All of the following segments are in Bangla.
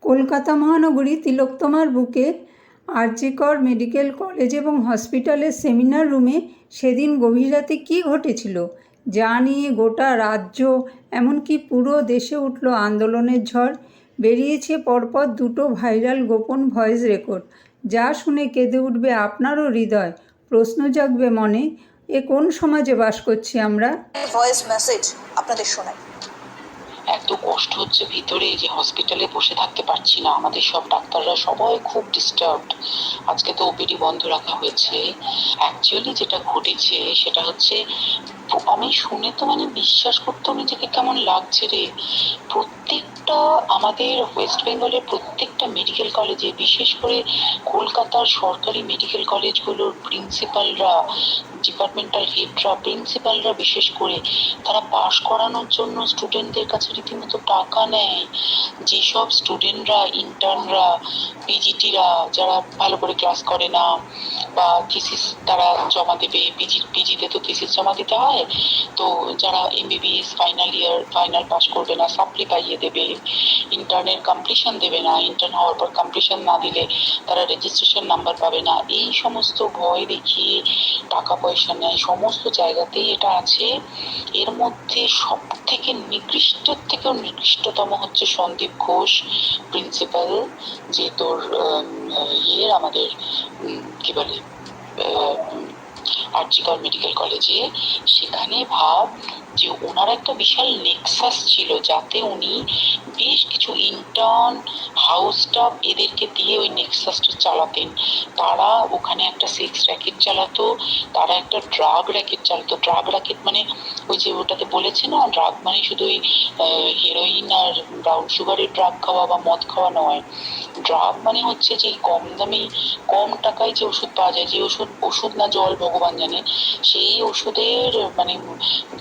কলকাতা মহানগরী তিলোত্তমার বুকে আরজিকর মেডিকেল কলেজ এবং হসপিটালের সেমিনার রুমে সেদিন গভীর রাতে কী ঘটেছিল, যা নিয়ে গোটা রাজ্য এমনকি পুরো দেশে উঠল আন্দোলনের ঝড়। বেরিয়েছে পরপর দুটো ভাইরাল গোপন ভয়েস রেকর্ড, যা শুনে কেঁদে উঠবে আপনারও হৃদয়, প্রশ্ন জাগবে মনে, এ কোন সমাজে বাস করছি আমরা। ভয়েস মেসেজ আপনাদের শোনাই। এত কষ্ট হচ্ছে ভিতরে যে হসপিটালে বসে থাকতে পারছি না, আমাদের সব ডাক্তাররা সবাই খুব ডিস্টার্বড। আজকে তো ওপিডি বন্ধ রাখা হয়েছে। অ্যাকচুয়ালি যেটা ঘটেছে সেটা হচ্ছে, আমি শুনে তো বিশ্বাস করতেও নিজেকে কেমন লাগছে রে। প্রত্যেকটা আমাদের ওয়েস্ট বেঙ্গলের প্রত্যেকটা মেডিকেল কলেজে, বিশেষ করে কলকাতার সরকারি মেডিকেল কলেজগুলোর প্রিন্সিপালরা, ডিপার্টমেন্টাল হেডরা, প্রিন্সিপালরা বিশেষ করে, তারা পাশ করানোর জন্য স্টুডেন্টদের কাছে রীতিমতো টাকা নেয়। যেসব স্টুডেন্টরা, ইন্টার্নরা, পিজিটিরা যারা ভালো করে ক্লাস করে না বা থিসিস তারা জমা দেবে, পিজিতে তো থিসিস জমা দিতে হয়, তো যারা এমবিবিএস ফাইনাল পাস করবে না, সাপ্লি পাইয়ে দেবে, ইন্টার্নের কমপ্লিশন দেবে না, ইন্টার্ন হওয়ার পর কমপ্লিশন না দিলে তারা রেজিস্ট্রেশন নাম্বার পাবে না, এই সমস্ত ভয় দেখিয়ে টাকা পয়সা নেয়। সমস্ত জায়গাতেই এটা আছে। এর মধ্যে সব থেকে নিকৃষ্ট থেকেও নিকৃষ্টতম হচ্ছে সন্দীপ ঘোষ, প্রিন্সিপাল, যে তোর আমাদের কি বলে আরজিকর মেডিকেল কলেজে। সেখানে ভাব যে ওনার একটা বিশাল নেক্সাস ছিল, যাতে উনি বেশ কিছু ইন্টার্ন, হাউস স্টাফ এদেরকে দিয়ে ওই নেক্সাসটা চালাতেন। তারা ওখানে একটা সেক্স র্যাকেট চালাতো, তারা একটা ড্রাগ র্যাকেট চালাতো। ড্রাগ র্যাকেট মানে ওই যে ওটাতে বলেছে না, ড্রাগ মানে শুধু ওই হেরোইন আর ব্রাউন সুগারের ড্রাগ খাওয়া বা মদ খাওয়া নয়। ড্রাগ মানে হচ্ছে যে কম দামি, কম টাকায় যে ওষুধ পাওয়া যায়, যে ওষুধ না জল ভগবান জানে, সেই ওষুধের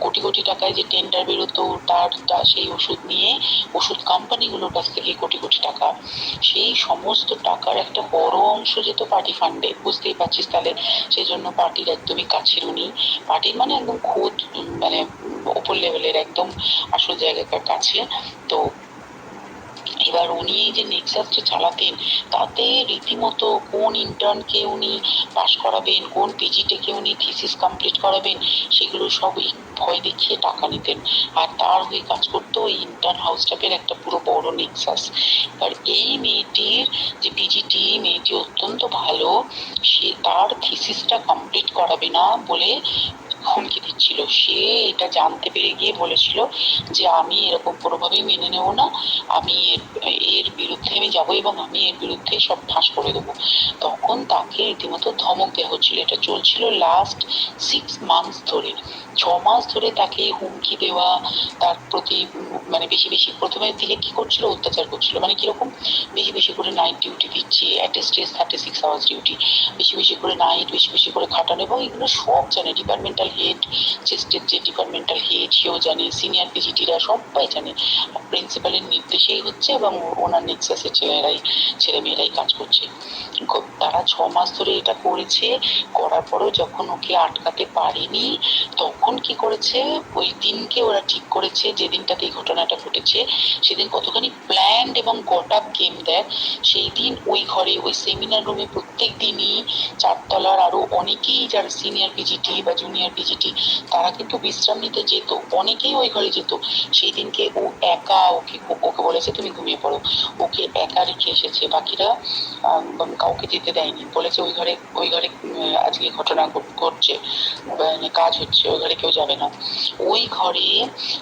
কোটি কোটি টাকায় যে টেন্ডার বেরোতো, তার সেই ওষুধ নিয়ে ওষুধ কোম্পানিগুলোর কাছ থেকে কোটি কোটি টাকা, সেই সমস্ত টাকার একটা বড় অংশ যেত পার্টি ফান্ডে। বুঝতেই পারছিস তাহলে। সেই জন্য পার্টির একদমই কাছের উনি, পার্টির মানে একদম খোদ ওপর লেভেলের, একদম আসল জায়গাকার কাছে। তো এবার উনি এই যে নেক্সাসটা চালাতেন, তাতে রীতিমতো কোন ইন্টার্নকে উনি পাশ করাবেন, কোন পিজিটিকে উনি থিসিস কমপ্লিট করাবেন, সেগুলো সবই ভয় দেখিয়ে টাকা নিতেন। আর তার হয়ে কাজ করতো ওই ইন্টার্ন হাউস স্টাফের একটা পুরো বড় নেক্সাস। এবার এই মেয়েটির যে পিজিটি, মেয়েটি অত্যন্ত ভালো, সে তার থিসিসটা কমপ্লিট করাবে না বলে হুমকি দিচ্ছিল। সে এটা জানতে পেরে গিয়ে বলেছিল যে আমি এরকম কোনোভাবেই মেনে নেব না, আমি এর বিরুদ্ধে আমি যাবো এবং আমি এর বিরুদ্ধে সব ফাঁস করে দেবো। তখন তাকে রীতিমতো ধমক দেওয়া হচ্ছিল। এটা চলছিল লাস্ট 6 মান্থস ধরে। 6 মাস ধরে তাকে হুমকি দেওয়া, তার প্রতি বেশি বেশি প্রথমের দিকে কি করছিল, অত্যাচার করছিল। কিরকম, বেশি বেশি করে নাইট ডিউটি দিচ্ছে, at a stress 36 hours duty, বেশি বেশি করে নাইট, বেশি বেশি করে খাটানো, এবং এগুলো সব জানে ডিপার্টমেন্টাল হেড, চেস্টের যে ডিপার্টমেন্টাল হেড সেও জানে, সিনিয়র পিজিটিরা সবাই জানে। প্রিন্সিপালের নির্দেশেই হচ্ছে এবং ওনার নেক্সাসের ছেলেমেয়েরাই কাজ করছে। তারা 6 মাস ধরে এটা করেছে। করার পরও যখন ওকে আটকাতে পারেনি, তখন কি করেছে, ওই দিনকে ওরা ঠিক করেছে, যে দিনটাতে এই ঘটনাটা ঘটেছে, সেদিন কতখানি প্ল্যান্ড এবং গট আপ গেম দেয়। সেই দিন ওই ঘরে, ওই সেমিনার রুমে প্রত্যেক দিনই 4 তলার আরো অনেকেই যারা সিনিয়র পিজিটি বা জুনিয়র পিজিটি, তারা কিন্তু বিশ্রাম নিতে যেত, অনেকেই ওই ঘরে যেত। সেই দিনকে ও একা, ওকে বলেছে তুমি ঘুমিয়ে পড়ো, ওকে একা রেখে এসেছে। বাকিরা কাউকে যেতে দেয়নি, বলেছে ওই ঘরে আজকে ঘটনা ঘটছে, কাজ হচ্ছে, ওই ঘরে কেউ যাবে না। ওই ঘরে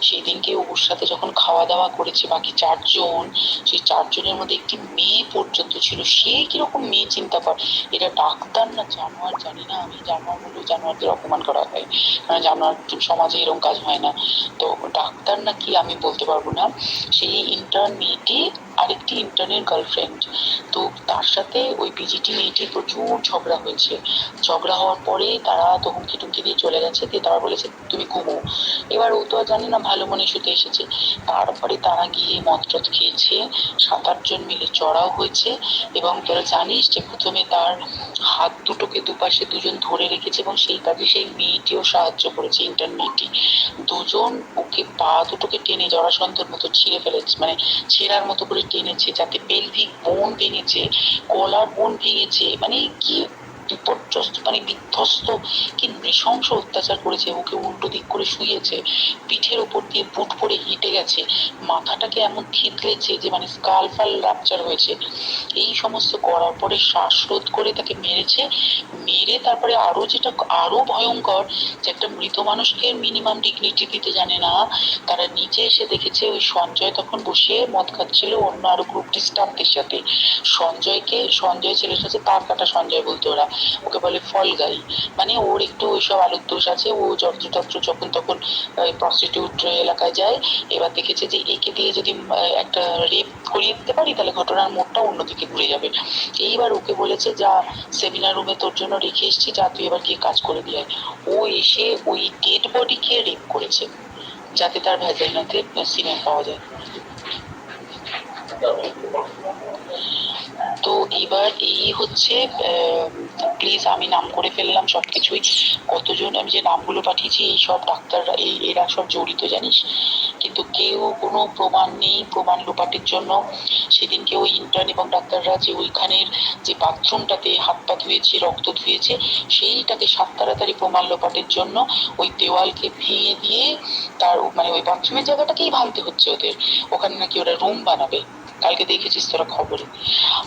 সেই দিনকে ওর সাথে যখন খাওয়া দাওয়া করেছে বাকি 4 জন, সেই 4 জনের মধ্যে একটি মেয়ে পর্যন্ত ছিল। সে কিরকম মেয়ে চিন্তা কর, এটা ডাক্তার না জানোয়ার জানি না আমি, জানোয়ার বলেও জানোয়ারদের অপমান করা হয়, কারণ জানোয়ার সমাজে এরকম কাজ হয় না। তো ডাক্তার না কি আমি বলতে পারবো না। সেই ইন্টার্ন মেয়েটি আরেকটি ইন্টার্নের গার্লফ্রেন্ড, তো তার সাথে ওই পিজিটি মেয়েটি প্রচুর ঝগড়া হয়েছে। ঝগড়া হওয়ার পরে তারা তো হুমকি টুমকি দিয়ে চলে গেছে, দিয়ে তারা বলেছে তুমি ঘুমো। এবার ও তো আর জানে না, ভালো মনে শুতে এসেছে। তারপরে তারা গিয়ে মদ টদ খেয়েছে, 7-8 জন মিলে চড়াও হয়েছে। এবং তোরা জানিস যে প্রথমে তার হাত দুটোকে দুপাশে দুজন ধরে রেখেছে, এবং সেই কাজে সেই মেয়েটিও সাহায্য করেছে, ইন্টার্ন মেয়েটি। দুজন ওকে পা দুটোকে টেনে জরাসন্ধের মতো ছিঁড়ে ফেলেছে, ছেঁড়ার মতো করে টেনেছে, যাতে পেলভিক বোন ভেঙেছে, গলার বোন ভেঙেছে, মানে কি বিপর্যস্ত, মানে বিধ্বস্ত, কি নৃশংস অত্যাচার করেছে। ওকে উল্টো দিক করে শুয়েছে, পিঠের উপর দিয়ে বুট পরে হেঁটে গেছে, মাথাটাকে এমন থিতলেছে যে মানে স্কাল ফাল রাপচার হয়েছে। এই সমস্ত করার পরে শ্বাসরোধ করে তাকে মেরেছে। মেরে তারপরে আরো যেটা আরো ভয়ঙ্কর, যে একটা মৃত মানুষকে মিনিমাম ডিগনিটি দিতে জানে না, তারা নিচে এসে দেখেছে ওই সঞ্জয় তখন বসে মদ খাচ্ছিল অন্য আরো গ্রুপটি স্টাফদের সাথে। সঞ্জয় ছেলেটা হচ্ছে তার কাটা সঞ্জয় বলতো ওরা, ওকে বলে ফল গাই, মানে ওর একটু ওইসব আলুর দোষ আছে। ও যত্রতত্র যখন তখন প্রস্টিটিউট এলাকায় যায়। এবার দেখেছে যে একে দিয়ে যদি একটা রেপ করিয়ে দিতে পারি তাহলে ঘটনার মোড়টা অন্যদিকে ঘুরে যাবে। এইবার ওকে বলেছে, যা সেমিনার রুমে তোর জন্য রেখে এসেছি, যা তুই এবার গিয়ে কাজ করে দিয়ে আয়। ও এসে ওই ডেড বডিকে রেপ করেছে যাতে তার ভ্যাজাইনাতে সিমেন্ট পাওয়া যায়। তো এবার এই হচ্ছে, প্লিজ আমি নাম করে ফেললাম সবকিছুই, কতজন আমি যে নামগুলো পাঠিয়েছি এই সব ডাক্তাররা, এরা সব জড়িত জানিস, কিন্তু কেউ কোনো প্রমাণ নেই। প্রমাণ লোপাটের জন্য সেদিনকে ওই ইন্টার্ন এবং ডাক্তাররা যে ওইখানের যে বাথরুমটাতে হাত পা ধুয়েছে, রক্ত ধুয়েছে, সেইটাকে সাত তাড়াতাড়ি প্রমাণ লোপাটের জন্য ওই দেওয়ালকে ভেঙে দিয়ে তার মানে ওই বাথরুমের জায়গাটাকেই ভাঙতে হচ্ছে ওদের। ওখানে নাকি ওরা রুম বানাবে, কালকে দেখেছিস তোরা খবরে।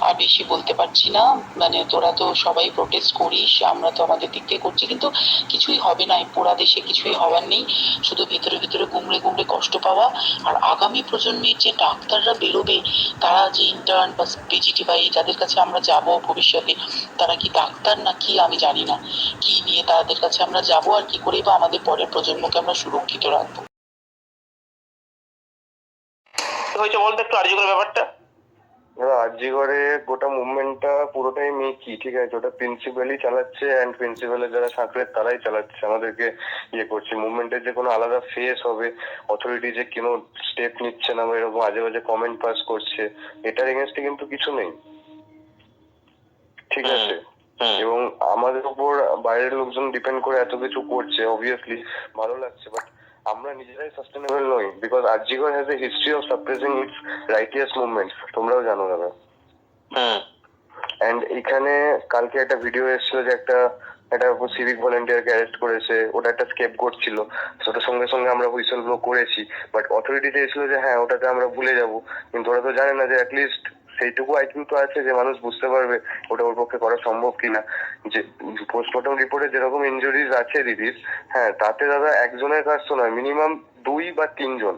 আর বেশি বলতে পারছি না, মানে তোরা তো সবাই প্রোটেস্ট করিস, আমরা তো আমাদের দিক থেকে করছি, কিন্তু কিছুই হবে না। পুরা দেশে কিছুই হওয়ার নেই, শুধু ভিতরে ভিতরে গুমড়ে গুমড়ে কষ্ট পাওয়া। আর আগামী প্রজন্মের যে ডাক্তাররা বেরোবে, তারা যে ইন্টার্ন বা পিজিটি বা যাদের কাছে আমরা যাব ভবিষ্যতে, তারা কি ডাক্তার না কি আমি জানি না, কি নিয়ে তাদের কাছে আমরা যাব আর কি করে বা আমাদের পরের প্রজন্মকে আমরা সুরক্ষিত রাখবো। হয়েছে বলতো একটু আরজিকরের ব্যাপারটা। আরজিকরে গোটা মুভমেন্টটা পুরোটাই মেকি, ঠিক আছে? ওটা প্রিন্সিপালই চালাচ্ছে, অ্যান্ড প্রিন্সিপালের যারা সাকরেত তারাই চালাচ্ছে, আমাদেরকে ইয়ে করছে। মুভমেন্টের যে কোনো আলাদা ফেস হবে, অথরিটি যে কোনো স্টেপ নিচ্ছে না বা এরকম আজে বাজে কমেন্ট পাস করছে, এটার এগেনস্টে কিন্তু কিছু নেই, ঠিক আছে? এবং আমাদের উপর বাইরের লোকজন ডিপেন্ড করে এত কিছু করছে, অবভিয়াসলি ভালো লাগছে, বাট আমরা নিজেরাই সাস্টেনেবল নই, because RG Kar has a history of suppressing it's righteous movements, তোমরাও জানো দাদা। অ্যান্ড এখানে কালকে একটা ভিডিও এসেছিল যে একটা সিভিক ভলেন্টিয়ারকে অ্যারেস্ট করেছে, ওটা একটা স্কেপ গোট ছিল, ওটার সঙ্গে সঙ্গে আমরা হুইসেল ব্লো করেছি, বাট অথরিটি চেয়েছিল যে হ্যাঁ ওটাতে আমরা ভুলে যাব, কিন্তু ওরা তো জানে না যে অ্যাটলিস্ট সেইটুকু আইকিউ তো আছে যে মানুষ বুঝতে পারবে ওটা ওর পক্ষে করা সম্ভব কিনা। যে পোস্টমর্টম রিপোর্টে যেরকম ইনজুরিজ আছে দিদির, হ্যাঁ তাতে দাদা একজনের কাজ তো নয়, মিনিমাম 2 বা 3 জন।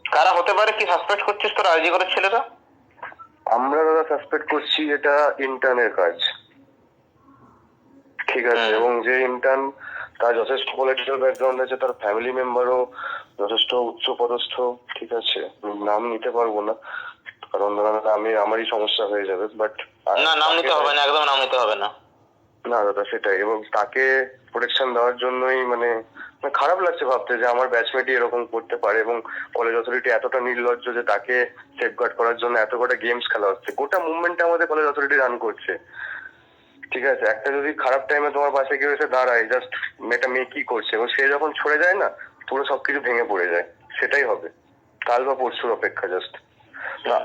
কারা হতে পারে, কি সাসপেক্ট করছিস তোর আরজিকরের ছেলেরা? আমরা দাদা সাসপেক্ট করছি এটা ইন্টার্নের কাজ, ঠিক আছে? এবং যে ইন্টার্ন তার যথেষ্ট পলিটিক্যাল ব্যাকগ্রাউন্ড আছে, তার ফ্যামিলি মেম্বারও যথেষ্ট উচ্চ পদস্থ, ঠিক আছে? নাম নিতে পারবো না কারণ আমারই সমস্যা হয়ে যাবে, বাট না নাম নিতে হবে না, একদম নাম নিতে হবে না। না দাদা সেটাই, এবং তাকে প্রোটেকশন দেওয়ার জন্যই মানে খারাপ লাগছে ভাবতে যে আমার ব্যাচমেটই এরকম করতে পারে, এবং কলেজ অথরিটি এতটা নির্লজ্জ যে তাকে সেফগার্ড করার জন্য এত কটা গেমস খেলা হচ্ছে। গোটা মুভমেন্টটা আমাদের কলেজ অথরিটি রান করছে, ঠিক আছে? একটা যদি খারাপ টাইমে তোমার পাশে কেউ এসে দাঁড়ায়, জাস্ট মেয়েটা মেয়ে কি করছে, এবং সে যখন ছড়ে যায় না, পুরো সবকিছু ভেঙে পড়ে যায়। সেটাই হবে, কাল বা পরশুর অপেক্ষা জাস্ট।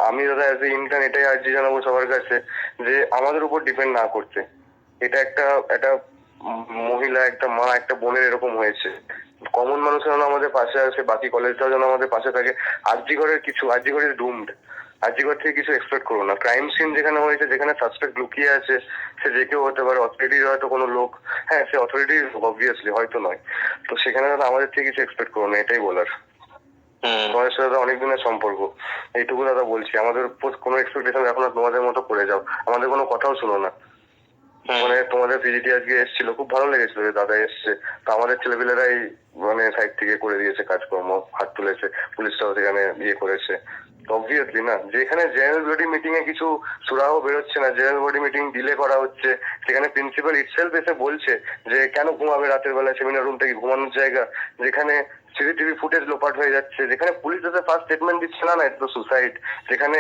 আমি দাদা অ্যাজ এ ইন্টার্ন এটাই আর্জি জানাবো সবার কাছে যে আমাদের উপর ডিপেন্ড না করতে। এটা একটা মহিলা, একটা মা, একটা বোনের এরকম হয়েছে, কমন মানুষের যেন আমাদের পাশে আসে, বাকি কলেজটাও যেন আমাদের পাশে থাকে। RG Kar is doomed. আরজিকর থেকে কিছু এক্সপেক্ট করো না। ক্রাইম সিন যেখানে হয়েছে, যেখানে সাসপেক্ট লুকিয়ে আছে, সে যে কেউ হতে পারে, অথরিটির হয়তো কোনো লোক, হ্যাঁ সে অথরিটির অবভিয়াসলি হয়তো নয়, তো সেখানে আমাদের থেকে কিছু এক্সপেক্ট করো না, এটাই বলার। তোমাদের সাথে দাদা অনেক দিনের সম্পর্ক, এইটুকু দাদা বলছি, আমাদের উপর কোনো এক্সপেকটেশন রাখো না, তোমাদের মতো করে যাও, আমাদের কোনো কথাও শোনো না। মানে তোমাদের পিজিটি আজকে এসেছিল, খুব ভালো লেগেছিল যে দাদা এসছে, তো আমাদের ছেলেপিলেরাই মানে সাইড থেকে করে দিয়েছে কাজকর্ম, হাত তুলেছে, পুলিশটাও সেখানে ইয়ে করেছে। অবভিয়াসলি না, যেখানে জেনারেল বডি মিটিং এ কিছু সুরাহ বেরোচ্ছে না, জেনারেল বডি মিটিং ডিলে করা হচ্ছে, সেখানে প্রিন্সিপাল ইটসেলফ এসে বলছে যে কেন ঘুমাবে রাতের বেলা, সেমিনার রুমটা কি ঘুমানোর জায়গা, যেখানে সিসিটিভি ফুটেজ লোপাট হয়ে যাচ্ছে, যেখানে পুলিশ যাতে ফার্স্ট স্টেটমেন্ট দিচ্ছে না এটা তো সুসাইড, যেখানে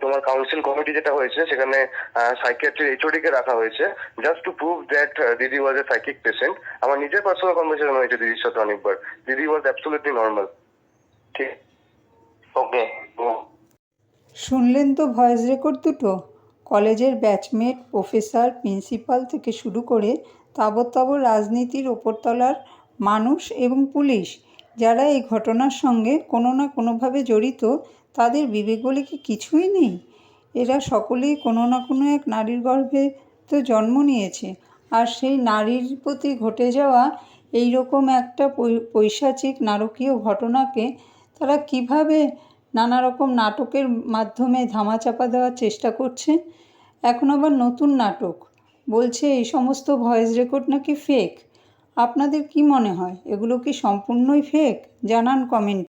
তোমার কাউন্সিল কমিটি যেটা হয়েছে সেখানে সাইকিয়াট্রি এইচওডি কে রাখা হয়েছে জাস্ট টু প্রুভ দ্যাট দিদি ওয়াজ এ সাইকিক পেশেন্ট। আমার নিজের পার্সোনাল কনভারসেশন হয়েছে দিদির সাথে অনেকবার, দিদি ওয়াজ অ্যাবসলিউটলি নর্মাল, ঠিক? ওকে। শুনলেন তো ভয়েস রেকর্ড দুটো? কলেজের ব্যাচমেট, প্রফেসর, প্রিন্সিপাল থেকে শুরু করে তাবৎ রাজনীতির ওপরতলার মানুষ এবং পুলিশ যারা এই ঘটনার সঙ্গে কোনো না কোনোভাবে জড়িত, তাদের বিবেক বলে কি কিছুই নেই? এরা সকলেই কোনো না কোনো এক নারীর গর্ভে তো জন্ম নিয়েছে, আর সেই নারীর প্রতি ঘটে যাওয়া এই রকম একটা পৈশাচিক নারকীয় ঘটনাকে তারা কিভাবে নানা রকম নাটকের মাধ্যমে ধামাচাপা দেওয়ার চেষ্টা করছে। এখন আবার নতুন নাটক বলছে এই সমস্ত ভয়েস রেকর্ড নাকি ফেক। আপনাদের কি মনে হয়, এগুলো কি সম্পূর্ণই ফেক? জানান কমেন্ট।